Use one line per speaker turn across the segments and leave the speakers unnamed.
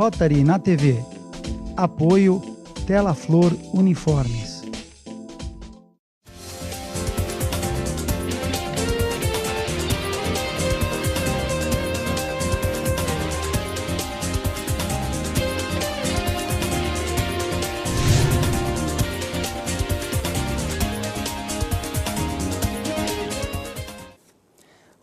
Rotary na TV. Apoio Tela Flor Uniformes.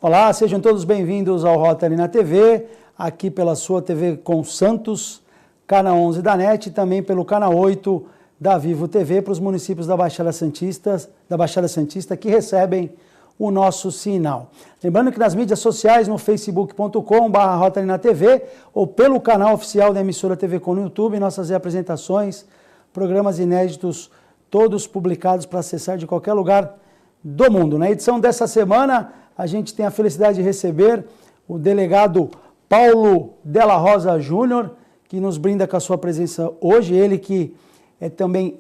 Olá, sejam todos bem-vindos ao Rotary na TV, aqui pela sua TV com Santos, canal 11 da NET e também pelo canal 8 da Vivo TV para os municípios da Baixada Santista que recebem o nosso sinal. Lembrando que nas mídias sociais, no facebook.com/Rotary na TV ou pelo canal oficial da emissora TV Com no YouTube, nossas apresentações, programas inéditos, todos publicados para acessar de qualquer lugar do mundo. Na edição dessa semana, a gente tem a felicidade de receber o delegado Paulo Della Rosa Júnior, que nos brinda com a sua presença hoje. Ele que é também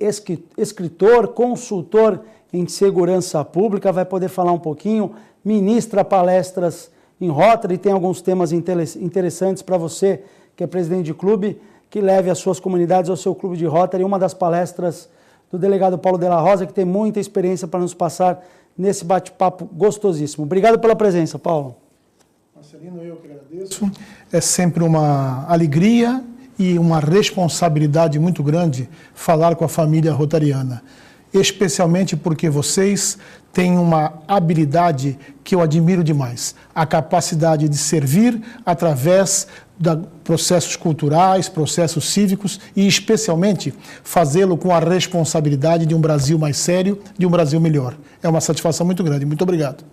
escritor, consultor em segurança pública, vai poder falar um pouquinho, ministra palestras em Rotary, tem alguns temas interessantes para você, que é presidente de clube, que leve as suas comunidades ao seu clube de Rotary. Uma das palestras do delegado Paulo Della Rosa, que tem muita experiência para nos passar nesse bate-papo gostosíssimo. Obrigado pela presença, Paulo.
Marcelino, eu que agradeço. É sempre uma alegria e uma responsabilidade muito grande falar com a família rotariana, especialmente porque vocês têm uma habilidade que eu admiro demais, a capacidade de servir através de processos culturais, processos cívicos e, especialmente, fazê-lo com a responsabilidade de um Brasil mais sério, de um Brasil melhor. É uma satisfação muito grande. Muito obrigado.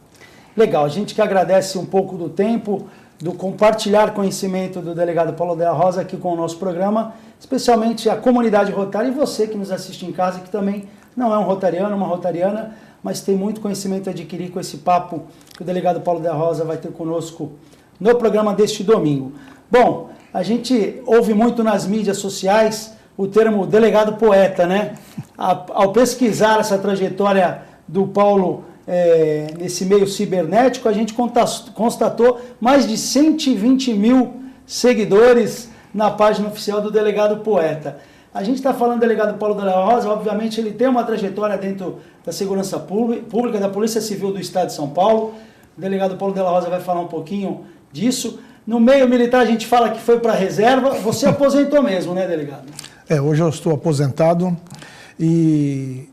Legal. A gente que agradece um pouco do tempo, do compartilhar conhecimento do delegado Paulo Della Rosa aqui com o nosso programa, especialmente a comunidade rotária e você que nos assiste em casa, que também não é um rotariano, uma rotariana, mas tem muito conhecimento a adquirir com esse papo que o delegado Paulo Della Rosa vai ter conosco no programa deste domingo. Bom, a gente ouve muito nas mídias sociais o termo delegado poeta, né? Ao pesquisar essa trajetória do Paulo nesse meio cibernético, a gente constatou mais de 120 mil seguidores na página oficial do delegado poeta. A gente está falando do delegado Paulo Della Rosa, obviamente ele tem uma trajetória dentro da segurança pública, da Polícia Civil do Estado de São Paulo. O delegado Paulo Della Rosa vai falar um pouquinho disso. No meio militar a gente fala que foi para a reserva. Você aposentou mesmo, né, delegado?
Hoje eu estou aposentado e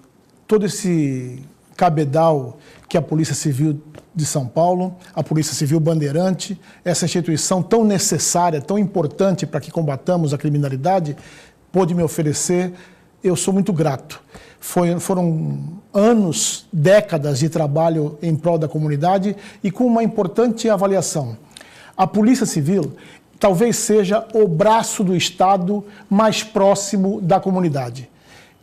todo esse cabedal que a Polícia Civil de São Paulo, a Polícia Civil Bandeirante, essa instituição tão necessária, tão importante para que combatamos a criminalidade, pôde me oferecer, eu sou muito grato. Foram anos, décadas de trabalho em prol da comunidade e com uma importante avaliação. A Polícia Civil talvez seja o braço do Estado mais próximo da comunidade.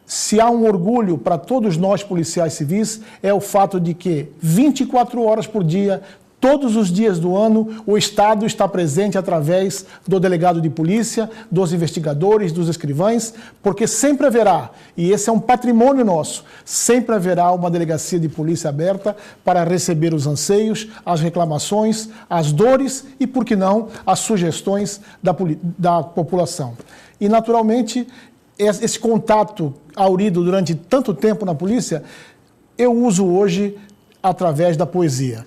Se há um orgulho para todos nós policiais civis, é o fato de que 24 horas por dia, todos os dias do ano, o Estado está presente através do delegado de polícia, dos investigadores, dos escrivães, porque sempre haverá, e esse é um patrimônio nosso, sempre haverá uma delegacia de polícia aberta para receber os anseios, as reclamações, as dores e, por que não, as sugestões da população. E, naturalmente, esse contato aurido durante tanto tempo na polícia, eu uso hoje através da poesia.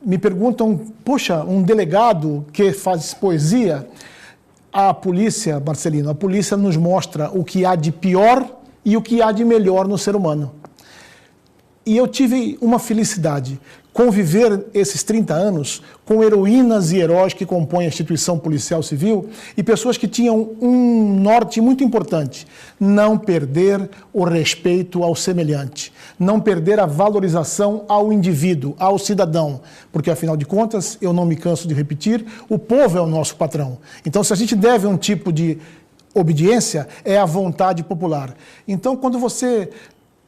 Me perguntam, poxa, um delegado que faz poesia? A polícia, Marcelino, a polícia nos mostra o que há de pior e o que há de melhor no ser humano. E eu tive uma felicidade, conviver esses 30 anos com heroínas e heróis que compõem a instituição policial civil e pessoas que tinham um norte muito importante: não perder o respeito ao semelhante, não perder a valorização ao indivíduo, ao cidadão, porque afinal de contas, eu não me canso de repetir, o povo é o nosso patrão. Então, se a gente deve um tipo de obediência, é a vontade popular. Então, quando você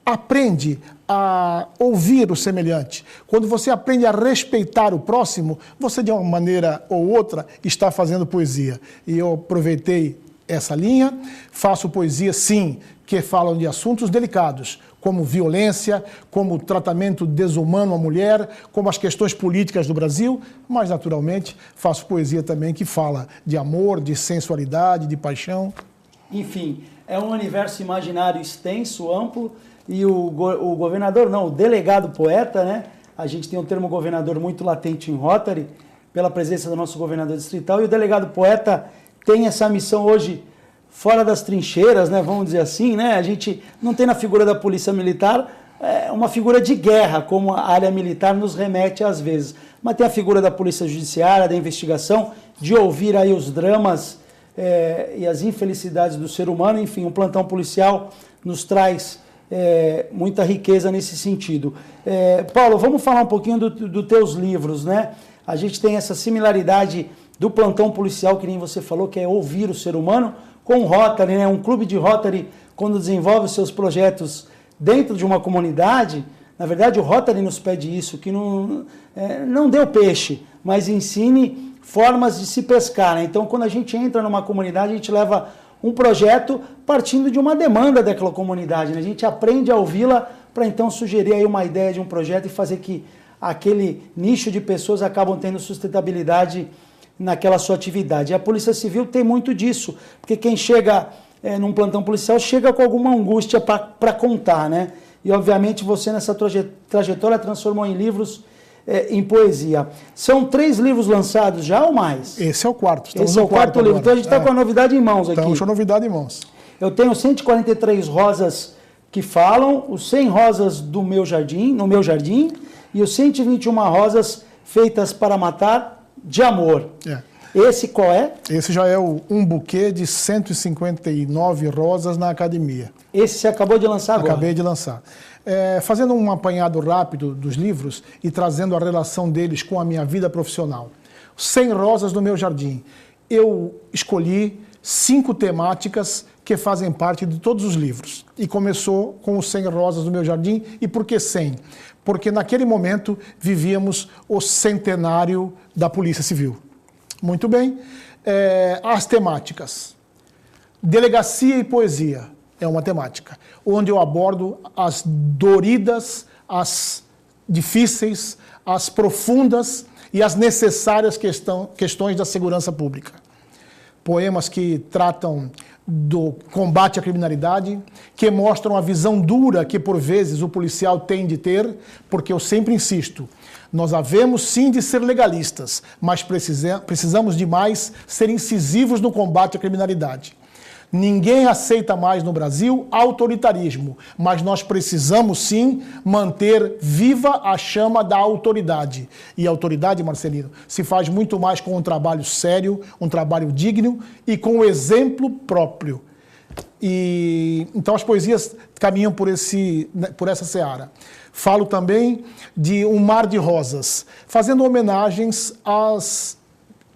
aprende a ouvir o semelhante, quando você aprende a respeitar o próximo, você de uma maneira ou outra está fazendo poesia. E eu aproveitei essa linha. Faço poesia, sim, que falam de assuntos delicados, como violência, como tratamento desumano à mulher, como as questões políticas do Brasil, mas, naturalmente, faço poesia também que fala de amor, de sensualidade, de paixão.
Enfim, é um universo imaginário extenso, amplo, e o governador, não, o delegado poeta, né? A gente tem um termo governador muito latente em Rotary, pela presença do nosso governador distrital, e o delegado poeta tem essa missão hoje fora das trincheiras, né, vamos dizer assim, né? A gente não tem na figura da polícia militar uma figura de guerra, como a área militar nos remete às vezes, mas tem a figura da polícia judiciária, da investigação, de ouvir aí os dramas e as infelicidades do ser humano. Enfim, um plantão policial nos traz muita riqueza nesse sentido. Paulo, vamos falar um pouquinho dos teus livros, né? A gente tem essa similaridade do plantão policial, que nem você falou, que é ouvir o ser humano, com o Rotary, né? Um clube de Rotary, quando desenvolve seus projetos dentro de uma comunidade, na verdade o Rotary nos pede isso, que não dê o peixe, mas ensine formas de se pescar, né? Então, quando a gente entra numa comunidade, a gente leva um projeto partindo de uma demanda daquela comunidade, né? A gente aprende a ouvi-la para então sugerir aí uma ideia de um projeto e fazer que aquele nicho de pessoas acabam tendo sustentabilidade naquela sua atividade. E a Polícia Civil tem muito disso, porque quem chega num plantão policial chega com alguma angústia para contar, né? E obviamente você nessa trajetória transformou em livros, em poesia. São 3 livros lançados já ou mais?
Esse é o quarto.
Esse é o quarto livro. Então a gente está com a novidade em mãos aqui.
Estamos com a novidade em mãos.
Eu tenho 143 rosas que falam, os 100 rosas no meu jardim, e os 121 rosas feitas para matar de amor. Esse qual é?
Esse já é um buquê de 159 rosas na academia.
Esse você acabou de lançar agora?
Acabei de lançar. Fazendo um apanhado rápido dos livros e trazendo a relação deles com a minha vida profissional. 100 rosas no meu jardim. Eu escolhi 5 temáticas que fazem parte de todos os livros. E começou com os 100 rosas no meu jardim. E por que 100? Porque naquele momento vivíamos o centenário da Polícia Civil. Muito bem. As temáticas. Delegacia e poesia é uma temática, onde eu abordo as doridas, as difíceis, as profundas e as necessárias questões da segurança pública. Poemas que tratam do combate à criminalidade, que mostram a visão dura que, por vezes, o policial tem de ter, porque eu sempre insisto, nós havemos sim de ser legalistas, mas precisamos de mais ser incisivos no combate à criminalidade. Ninguém aceita mais no Brasil autoritarismo, mas nós precisamos sim manter viva a chama da autoridade. E a autoridade, Marcelino, se faz muito mais com um trabalho sério, um trabalho digno e com o exemplo próprio. Então as poesias caminham por essa seara. Falo também de Um Mar de Rosas, fazendo homenagens às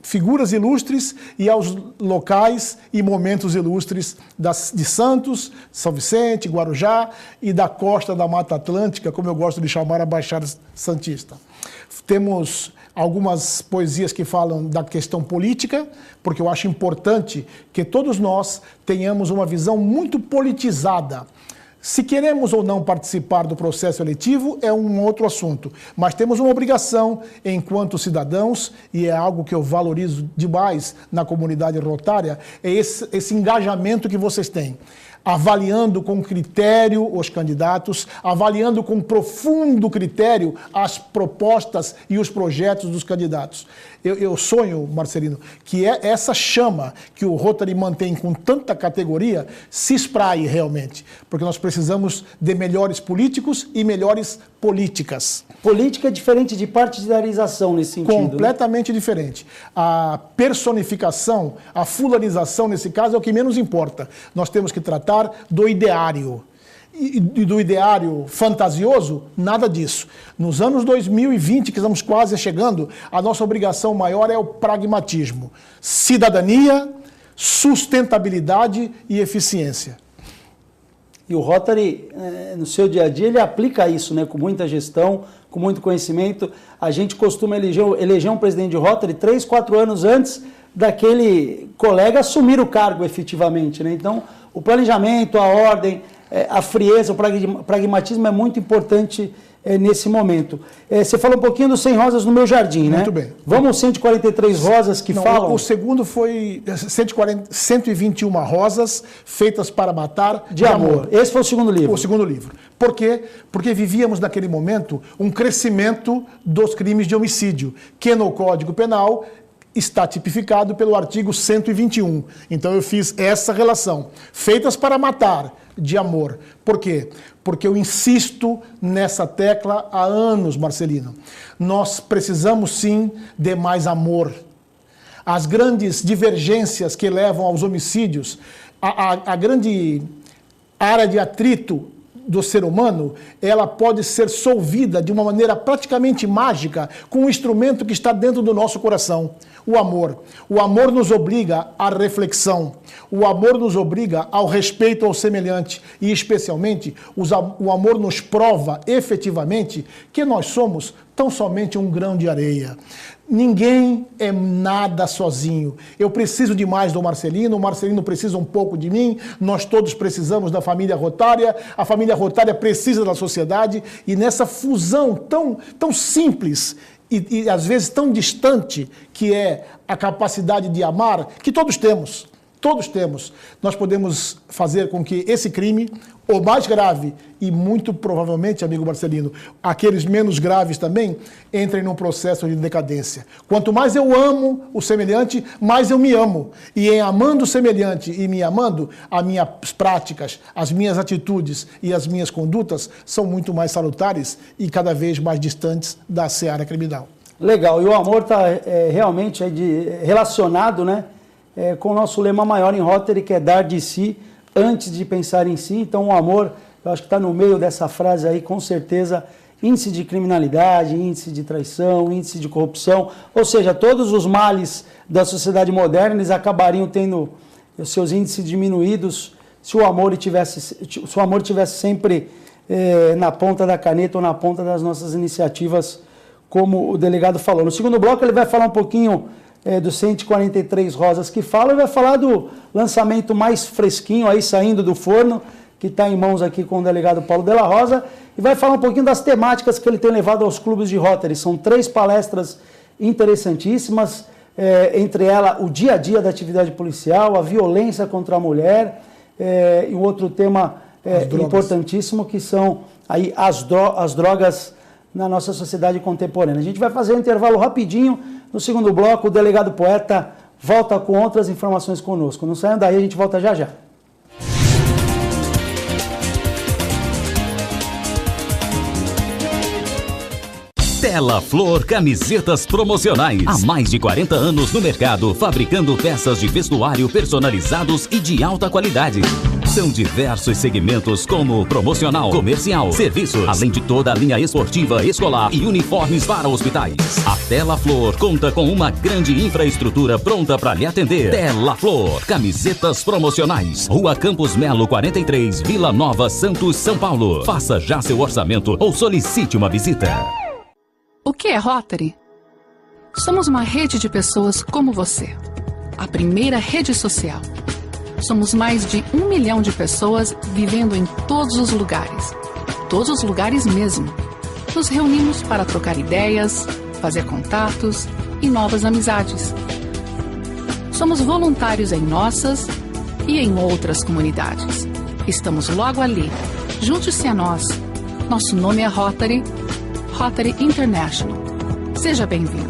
figuras ilustres e aos locais e momentos ilustres de Santos, São Vicente, Guarujá e da costa da Mata Atlântica, como eu gosto de chamar a Baixada Santista. Temos algumas poesias que falam da questão política, porque eu acho importante que todos nós tenhamos uma visão muito politizada. Se queremos ou não participar do processo eletivo é um outro assunto, mas temos uma obrigação enquanto cidadãos, e é algo que eu valorizo demais na comunidade rotária, é esse engajamento que vocês têm. Avaliando com critério os candidatos, avaliando com profundo critério as propostas e os projetos dos candidatos. Eu sonho, Marcelino, que essa chama que o Rotary mantém com tanta categoria se espraie realmente, porque nós precisamos de melhores políticos e melhores políticas.
Política é diferente de partidarização nesse sentido.
Completamente diferente. A personificação, a fulanização nesse caso é o que menos importa. Nós temos que tratar do ideário. E do ideário fantasioso, nada disso. Nos anos 2020, que estamos quase chegando, a nossa obrigação maior é o pragmatismo. Cidadania, sustentabilidade e eficiência.
E o Rotary, no seu dia a dia, ele aplica isso, né? Com muita gestão, com muito conhecimento. A gente costuma eleger um presidente de Rotary 3, 4 anos antes daquele colega assumir o cargo efetivamente, né? Então, o planejamento, a ordem, a frieza, o pragmatismo é muito importante nesse momento. Você falou um pouquinho dos 100 rosas no meu jardim, né?
Muito bem.
Vamos 143 rosas que falam...
O segundo foi 121 rosas feitas para matar
de amor. Esse foi o segundo livro.
O segundo livro. Por quê? Porque vivíamos naquele momento um crescimento dos crimes de homicídio, que no Código Penal está tipificado pelo artigo 121. Então eu fiz essa relação. Feitas para matar, de amor. Por quê? Porque eu insisto nessa tecla há anos, Marcelino. Nós precisamos sim de mais amor. As grandes divergências que levam aos homicídios, a grande área de atrito do ser humano, ela pode ser solvida de uma maneira praticamente mágica com um instrumento que está dentro do nosso coração, o amor. O amor nos obriga à reflexão, o amor nos obriga ao respeito ao semelhante e, especialmente, o amor nos prova efetivamente que nós somos tão somente um grão de areia. Ninguém é nada sozinho. Eu preciso demais do Marcelino, o Marcelino precisa um pouco de mim, nós todos precisamos da família Rotária, a família Rotária precisa da sociedade, e nessa fusão tão simples e às vezes tão distante, que é a capacidade de amar, que todos temos, nós podemos fazer com que esse crime, o mais grave, e muito provavelmente, amigo Marcelino, aqueles menos graves também, entrem num processo de decadência. Quanto mais eu amo o semelhante, mais eu me amo. E em amando o semelhante e me amando, as minhas práticas, as minhas atitudes e as minhas condutas são muito mais salutares e cada vez mais distantes da seara criminal.
Legal, e o amor está realmente relacionado, né, com o nosso lema maior em Rotary, que é dar de si antes de pensar em si. Então o amor, eu acho que está no meio dessa frase aí, com certeza. Índice de criminalidade, índice de traição, índice de corrupção, ou seja, todos os males da sociedade moderna, eles acabariam tendo os seus índices diminuídos se o amor tivesse sempre na ponta da caneta ou na ponta das nossas iniciativas, como o delegado falou. No segundo bloco ele vai falar um pouquinho dos 143 rosas que falam, e vai falar do lançamento mais fresquinho aí, saindo do forno, que está em mãos aqui com o delegado Paulo Della Rosa, e vai falar um pouquinho das temáticas que ele tem levado aos clubes de Rotary. São 3 palestras interessantíssimas, entre elas o dia a dia da atividade policial, a violência contra a mulher, e o outro tema importantíssimo, que são aí as drogas na nossa sociedade contemporânea. A gente vai fazer um intervalo rapidinho. No segundo bloco, o delegado Poeta volta com outras informações conosco. Não saiam daí, a gente volta já já.
Tela Flor Camisetas Promocionais. Há mais de 40 anos no mercado, fabricando peças de vestuário personalizados e de alta qualidade. São diversos segmentos como promocional, comercial, serviços, além de toda a linha esportiva, escolar e uniformes para hospitais. A Tela Flor conta com uma grande infraestrutura pronta para lhe atender. Tela Flor Camisetas Promocionais. Rua Campos Melo 43, Vila Nova, Santos, São Paulo. Faça já seu orçamento ou solicite uma visita.
O que é Rotary? Somos uma rede de pessoas como você. A primeira rede social. Somos mais de 1 milhão de pessoas vivendo em todos os lugares. Todos os lugares mesmo. Nos reunimos para trocar ideias, fazer contatos e novas amizades. Somos voluntários em nossas e em outras comunidades. Estamos logo ali. Junte-se a nós. Nosso nome é Rotary. Rotary International. Seja bem-vindo.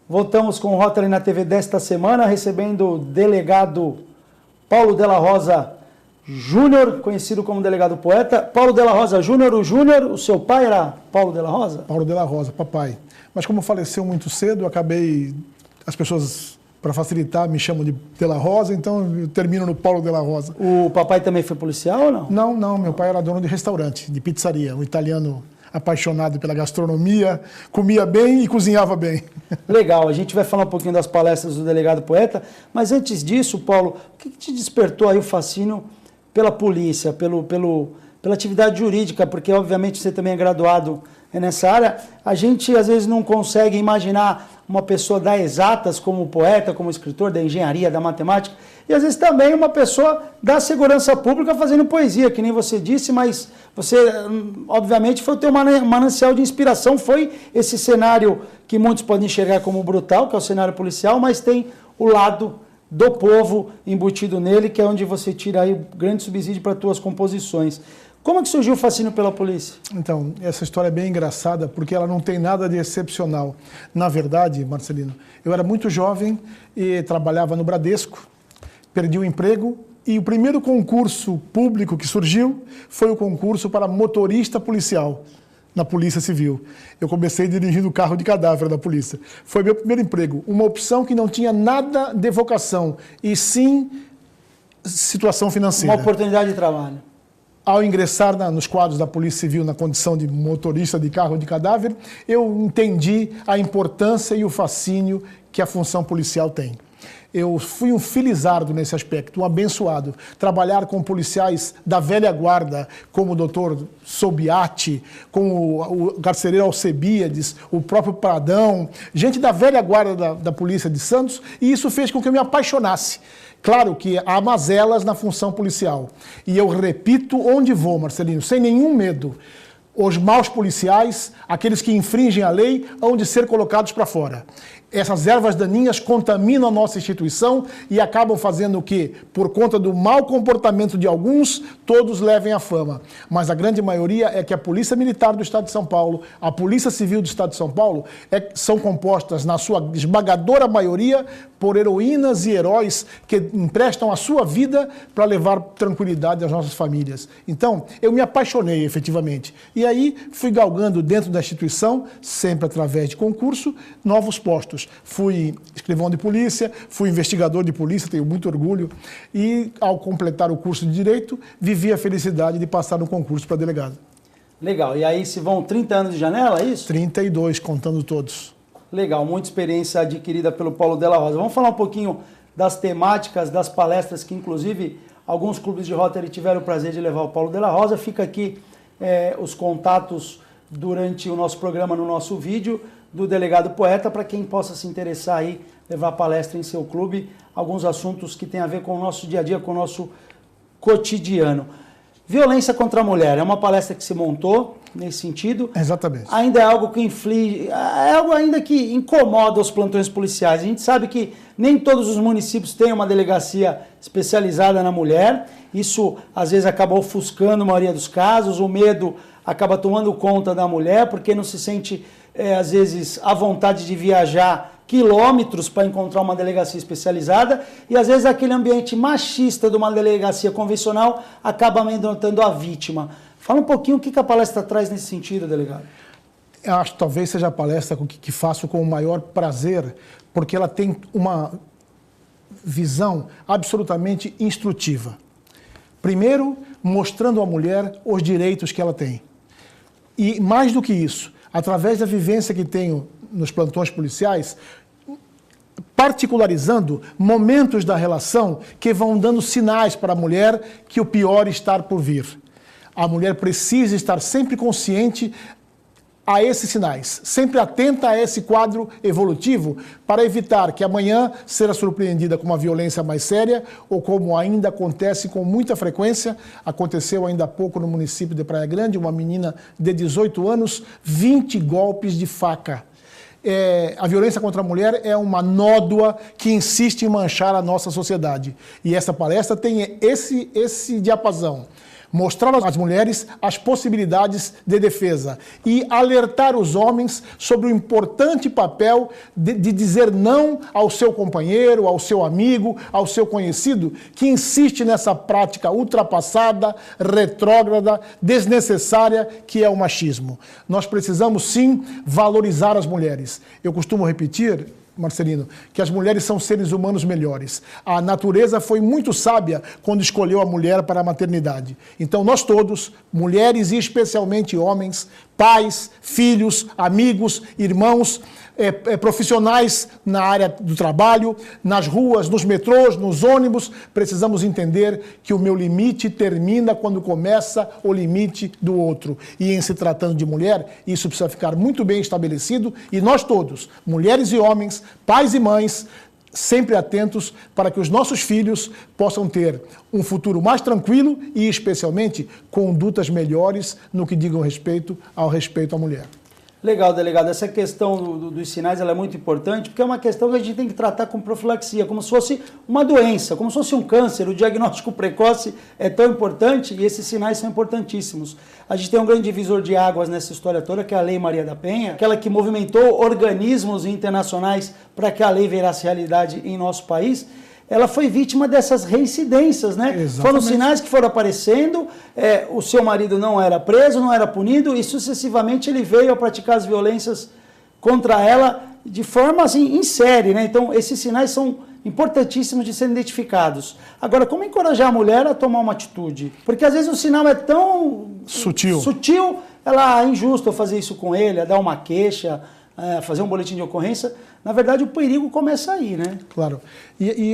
Voltamos com o Rotary na TV desta semana, recebendo o delegado Paulo Della Rosa Júnior, conhecido como delegado Poeta. Paulo Della Rosa Júnior, o seu pai era Paulo Della Rosa?
Paulo Della Rosa, papai. Mas como faleceu muito cedo, eu acabei, as pessoas, para facilitar, me chamam de Della Rosa, então eu termino no Paulo Della Rosa.
O papai também foi policial ou não?
Não, meu pai era dono de restaurante, de pizzaria, um italiano apaixonado pela gastronomia, comia bem e cozinhava bem.
Legal, a gente vai falar um pouquinho das palestras do delegado Poeta, mas antes disso, Paulo, o que te despertou aí o fascínio pela polícia, pela atividade jurídica? Porque, obviamente, você também é graduado nessa área. A gente, às vezes, não consegue imaginar uma pessoa da exatas como poeta, como escritor, da engenharia, da matemática, e, às vezes, também uma pessoa da segurança pública fazendo poesia, que nem você disse, mas você, obviamente, foi o teu manancial de inspiração, foi esse cenário que muitos podem enxergar como brutal, que é o cenário policial, mas tem o lado do povo embutido nele, que é onde você tira aí o grande subsídio para as tuas composições. Como é que surgiu o fascínio pela polícia?
Então, essa história é bem engraçada, porque ela não tem nada de excepcional. Na verdade, Marcelino, eu era muito jovem e trabalhava no Bradesco, perdi o emprego, e o primeiro concurso público que surgiu foi o concurso para motorista policial na Polícia Civil. Eu comecei dirigindo o carro de cadáver da polícia. Foi meu primeiro emprego, uma opção que não tinha nada de vocação, e sim situação financeira.
Uma oportunidade de trabalho.
Ao ingressar nos quadros da Polícia Civil na condição de motorista de carro de cadáver, eu entendi a importância e o fascínio que a função policial tem. Eu fui um felizardo nesse aspecto, um abençoado. Trabalhar com policiais da velha guarda, como o doutor Sobiati, como o carcereiro Alcebiades, o próprio Pradão, gente da velha guarda da Polícia de Santos, e isso fez com que eu me apaixonasse. Claro que há mazelas na função policial. E eu repito onde vou, Marcelino, sem nenhum medo. Os maus policiais, aqueles que infringem a lei, hão de ser colocados para fora. Essas ervas daninhas contaminam a nossa instituição e acabam fazendo o que, por conta do mau comportamento de alguns, todos levem à fama. Mas a grande maioria é que a Polícia Militar do Estado de São Paulo, a Polícia Civil do Estado de São Paulo, são compostas, na sua esmagadora maioria, por heroínas e heróis que emprestam a sua vida para levar tranquilidade às nossas famílias. Então, eu me apaixonei efetivamente. E aí fui galgando dentro da instituição, sempre através de concurso, novos postos. Fui escrivão de polícia, fui investigador de polícia, tenho muito orgulho, e ao completar o curso de Direito, vivi a felicidade de passar no concurso para delegado.
Legal, e aí se vão 30 anos de janela, é isso?
32, contando todos.
Legal, muita experiência adquirida pelo Paulo Della Rosa. Vamos falar um pouquinho das temáticas, das palestras que inclusive alguns clubes de Rotary tiveram o prazer de levar o Paulo Della Rosa. Fica aqui os contatos durante o nosso programa, no nosso vídeo, do delegado Poeta, para quem possa se interessar aí, levar palestra em seu clube, alguns assuntos que tem a ver com o nosso dia a dia, com o nosso cotidiano. Violência contra a mulher, é uma palestra que se montou nesse sentido.
Exatamente.
Ainda é algo que inflige, é algo ainda que incomoda os plantões policiais. A gente sabe que nem todos os municípios têm uma delegacia especializada na mulher. Isso, às vezes, acaba ofuscando a maioria dos casos. O medo acaba tomando conta da mulher, porque não se sente, às vezes, à vontade de viajar quilômetros para encontrar uma delegacia especializada, e às vezes aquele ambiente machista de uma delegacia convencional acaba amedrontando a vítima. Fala um pouquinho o que a palestra traz nesse sentido, delegado.
Eu acho que talvez seja a palestra que faço com o maior prazer, porque ela tem uma visão absolutamente instrutiva. Primeiro, mostrando à mulher os direitos que ela tem. E mais do que isso, através da vivência que tenho nos plantões policiais, particularizando momentos da relação que vão dando sinais para a mulher que o pior está por vir. A mulher precisa estar sempre consciente a esses sinais, sempre atenta a esse quadro evolutivo, para evitar que amanhã seja surpreendida com uma violência mais séria, ou como ainda acontece com muita frequência, aconteceu ainda há pouco no município de Praia Grande, uma menina de 18 anos, 20 golpes de faca. A violência contra a mulher é uma nódoa que insiste em manchar a nossa sociedade. E essa palestra tem esse diapasão. Mostrar às mulheres as possibilidades de defesa e alertar os homens sobre o importante papel de dizer não ao seu companheiro, ao seu amigo, ao seu conhecido, que insiste nessa prática ultrapassada, retrógrada, desnecessária, que é o machismo. Nós precisamos, sim, valorizar as mulheres. Eu costumo repetir, Marcelino, que as mulheres são seres humanos melhores. A natureza foi muito sábia quando escolheu a mulher para a maternidade. Então nós todos, mulheres e especialmente homens, pais, filhos, amigos, irmãos, profissionais na área do trabalho, nas ruas, nos metrôs, nos ônibus, precisamos entender que o meu limite termina quando começa o limite do outro. E em se tratando de mulher, isso precisa ficar muito bem estabelecido e nós todos, mulheres e homens, pais e mães, sempre atentos para que os nossos filhos possam ter um futuro mais tranquilo e, especialmente, condutas melhores no que digam respeito ao respeito à mulher.
Legal, delegado. Essa questão dos sinais ela é muito importante, porque é uma questão que a gente tem que tratar com profilaxia, como se fosse uma doença, como se fosse um câncer. O diagnóstico precoce é tão importante e esses sinais são importantíssimos. A gente tem um grande divisor de águas nessa história toda, que é a Lei Maria da Penha, aquela que movimentou organismos internacionais para que a lei virasse realidade em nosso país. Ela foi vítima dessas reincidências, né? Exatamente. Foram sinais que foram aparecendo, o seu marido não era preso, não era punido, e sucessivamente ele veio a praticar as violências contra ela de forma assim, em série, né? Então, esses sinais são importantíssimos de serem identificados. Agora, como encorajar a mulher a tomar uma atitude? Porque às vezes o sinal é tão sutil, ela é injusto eu fazer isso com ele, dar uma queixa, fazer um boletim de ocorrência. Na verdade, o perigo começa aí, né? Claro.
E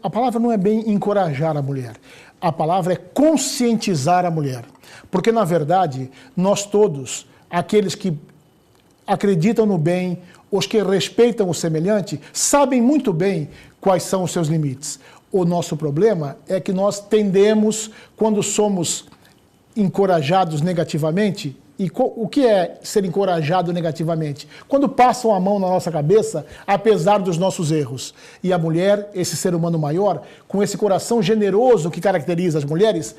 a palavra não é bem encorajar a mulher. A palavra é conscientizar a mulher. Porque, na verdade, nós todos, aqueles que acreditam no bem, os que respeitam o semelhante, sabem muito bem quais são os seus limites. O nosso problema é que nós tendemos, quando somos encorajados negativamente. E o que é ser encorajado negativamente? Quando passam a mão na nossa cabeça, apesar dos nossos erros. E a mulher, esse ser humano maior, com esse coração generoso que caracteriza as mulheres,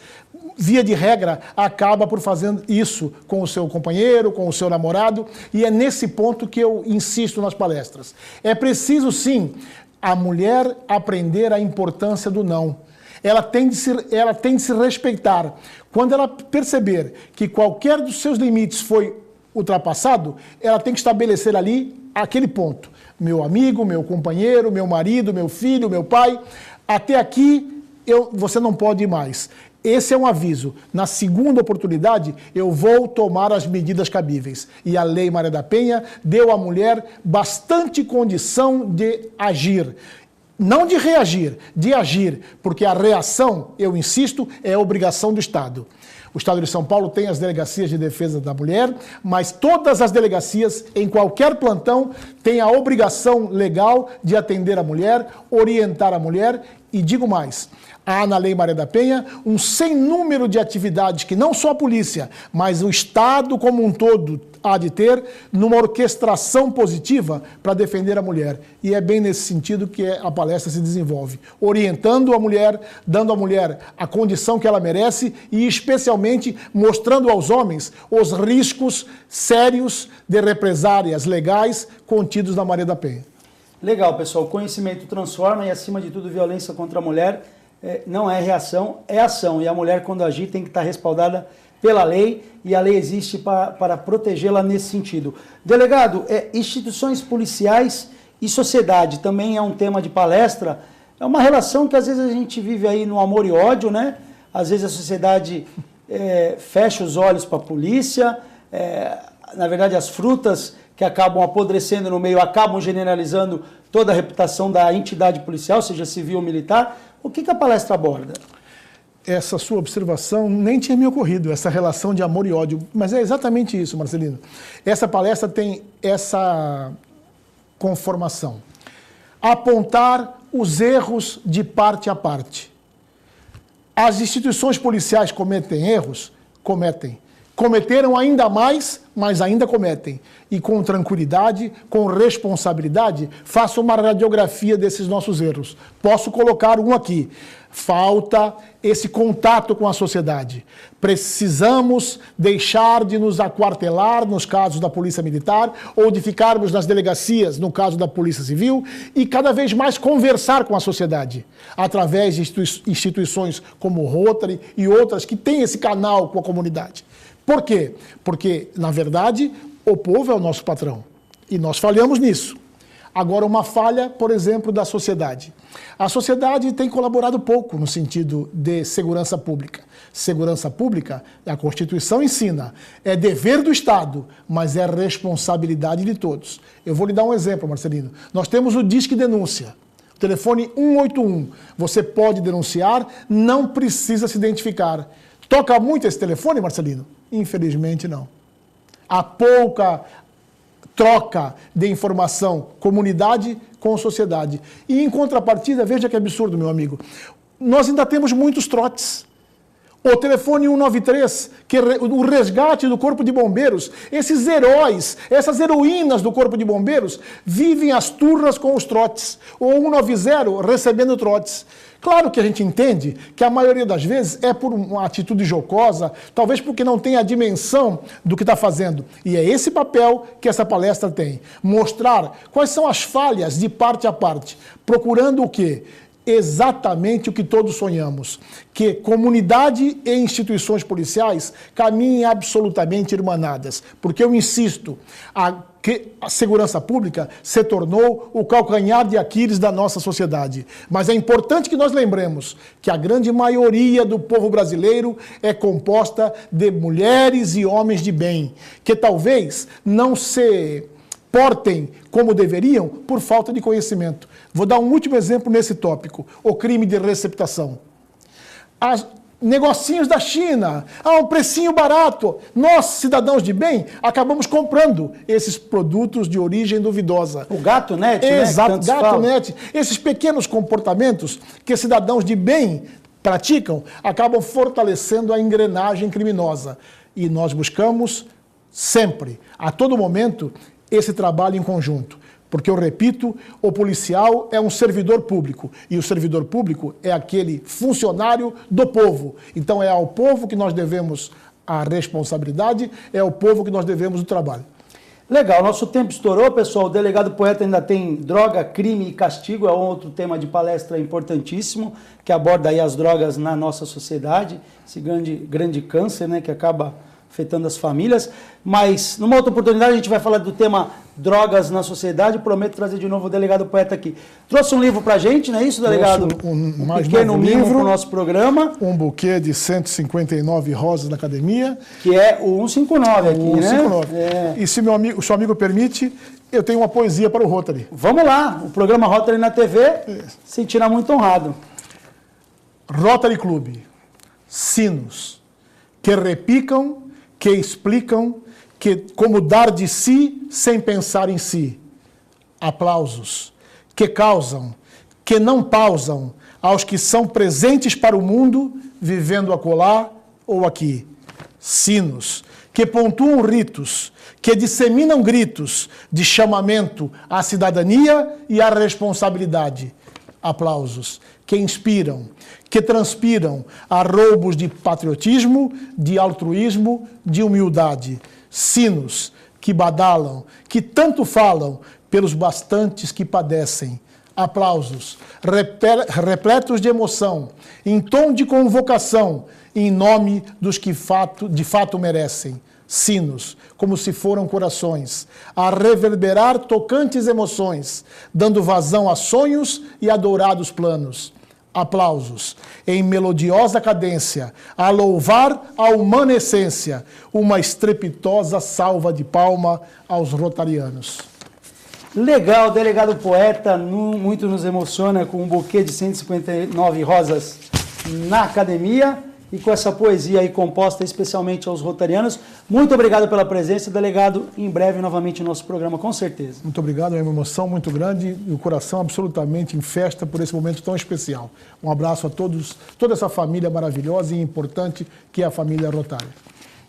via de regra, acaba por fazer isso com o seu companheiro, com o seu namorado, e é nesse ponto que eu insisto nas palestras. É preciso, sim, a mulher aprender a importância do não. Ela tem de se respeitar. Quando ela perceber que qualquer dos seus limites foi ultrapassado, ela tem que estabelecer ali aquele ponto. Meu amigo, meu companheiro, meu marido, meu filho, meu pai, até aqui você não pode ir mais. Esse é um aviso. Na segunda oportunidade, eu vou tomar as medidas cabíveis. E a Lei Maria da Penha deu à mulher bastante condição de agir. Não de reagir, de agir, porque a reação, eu insisto, é a obrigação do Estado. O Estado de São Paulo tem as delegacias de defesa da mulher, mas todas as delegacias, em qualquer plantão, têm a obrigação legal de atender a mulher, orientar a mulher e, digo mais, há na Lei Maria da Penha um sem número de atividades que não só a polícia, mas o Estado como um todo há de ter numa orquestração positiva para defender a mulher. E é bem nesse sentido que a palestra se desenvolve, orientando a mulher, dando à mulher a condição que ela merece e especialmente mostrando aos homens os riscos sérios de represálias legais contidos na Maria da Penha.
Legal, pessoal. O conhecimento transforma e, acima de tudo, violência contra a mulher não é reação, é ação. E a mulher, quando agir, tem que estar respaldada pela lei, e a lei existe para protegê-la nesse sentido. Delegado, instituições policiais e sociedade também é um tema de palestra. É uma relação que às vezes a gente vive aí no amor e ódio, né? Às vezes a sociedade fecha os olhos para a polícia, na verdade as frutas que acabam apodrecendo no meio acabam generalizando toda a reputação da entidade policial, seja civil ou militar. O que a palestra aborda?
Essa sua observação nem tinha me ocorrido, essa relação de amor e ódio. Mas é exatamente isso, Marcelino. Essa palestra tem essa conformação. Apontar os erros de parte a parte. As instituições policiais cometem erros? Cometem. Cometeram ainda mais, mas ainda cometem. E com tranquilidade, com responsabilidade, faço uma radiografia desses nossos erros. Posso colocar um aqui. Falta esse contato com a sociedade. Precisamos deixar de nos aquartelar nos casos da Polícia Militar ou de ficarmos nas delegacias, no caso da Polícia Civil, e cada vez mais conversar com a sociedade, através de instituições como o Rotary e outras que têm esse canal com a comunidade. Por quê? Porque, na verdade, o povo é o nosso patrão. E nós falhamos nisso. Agora, uma falha, por exemplo, da sociedade. A sociedade tem colaborado pouco no sentido de segurança pública. Segurança pública, a Constituição ensina, é dever do Estado, mas é responsabilidade de todos. Eu vou lhe dar um exemplo, Marcelino. Nós temos o Disque Denúncia, o telefone 181. Você pode denunciar, não precisa se identificar. Toca muito esse telefone, Marcelino? Infelizmente, não. Há pouca troca de informação, comunidade com sociedade. E em contrapartida, veja que absurdo, meu amigo, nós ainda temos muitos trotes. O telefone 193, que o resgate do Corpo de Bombeiros, esses heróis, essas heroínas do Corpo de Bombeiros, vivem as turras com os trotes. O 190 recebendo trotes. Claro que a gente entende que a maioria das vezes é por uma atitude jocosa, talvez porque não tem a dimensão do que está fazendo. E é esse papel que essa palestra tem. Mostrar quais são as falhas de parte a parte, procurando o quê? Exatamente o que todos sonhamos, que comunidade e instituições policiais caminhem absolutamente irmanadas, porque eu insisto, que a segurança pública se tornou o calcanhar de Aquiles da nossa sociedade. Mas é importante que nós lembremos que a grande maioria do povo brasileiro é composta de mulheres e homens de bem, que talvez não se portem como deveriam por falta de conhecimento. Vou dar um último exemplo nesse tópico, o crime de receptação. Negocinhos da China, um precinho barato. Nós, cidadãos de bem, acabamos comprando esses produtos de origem duvidosa.
O gato net,
exato,
né?
Gato net. Esses pequenos comportamentos que cidadãos de bem praticam, acabam fortalecendo a engrenagem criminosa. E nós buscamos sempre, a todo momento, esse trabalho em conjunto. Porque, eu repito, o policial é um servidor público. E o servidor público é aquele funcionário do povo. Então, é ao povo que nós devemos a responsabilidade, é ao povo que nós devemos o trabalho.
Legal, nosso tempo estourou, pessoal. O delegado Poeta ainda tem droga, crime e castigo. É outro tema de palestra importantíssimo, que aborda aí as drogas na nossa sociedade. Esse grande câncer, né, que acaba afetando as famílias, mas numa outra oportunidade a gente vai falar do tema drogas na sociedade. Prometo trazer de novo o delegado Poeta aqui. Trouxe um livro pra gente, não é isso, delegado?
Um
pequeno livro para o nosso programa.
Um buquê de 159 rosas da academia.
Que é o 159 aqui, né?
159. É. E se o seu amigo permite, eu tenho uma poesia para o Rotary.
Vamos lá, o programa Rotary na TV, sentirá muito honrado.
Rotary Clube, sinos, que repicam, que explicam como dar de si sem pensar em si. Aplausos que causam, que não pausam aos que são presentes para o mundo, vivendo acolá ou aqui. Sinos que pontuam ritos, que disseminam gritos de chamamento à cidadania e à responsabilidade. Aplausos que inspiram, que transpiram arroubos de patriotismo, de altruísmo, de humildade. Sinos que badalam, que tanto falam pelos bastantes que padecem. Aplausos repletos de emoção, em tom de convocação, em nome dos que de fato merecem. Sinos, como se foram corações, a reverberar tocantes emoções, dando vazão a sonhos e a dourados planos. Aplausos, em melodiosa cadência, a louvar a humana essência, uma estrepitosa salva de palma aos rotarianos.
Legal, delegado Poeta, muito nos emociona com um buquê de 159 rosas na academia e com essa poesia aí composta especialmente aos rotarianos. Muito obrigado pela presença, delegado. Em breve, novamente, no nosso programa, com certeza.
Muito obrigado, é uma emoção muito grande e o coração absolutamente em festa por esse momento tão especial. Um abraço a todos, toda essa família maravilhosa e importante que é a família Rotária.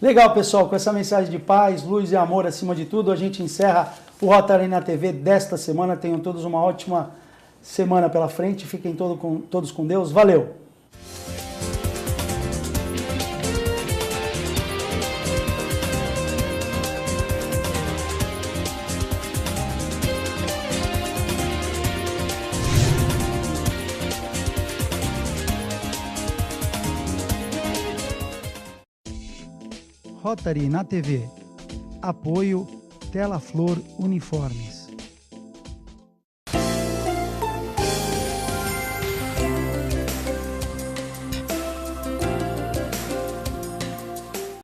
Legal, pessoal, com essa mensagem de paz, luz e amor acima de tudo, a gente encerra o Rotary na TV desta semana. Tenham todos uma ótima semana pela frente. Fiquem todos com Deus. Valeu! Rotary na TV. Apoio Tela Flor Uniformes.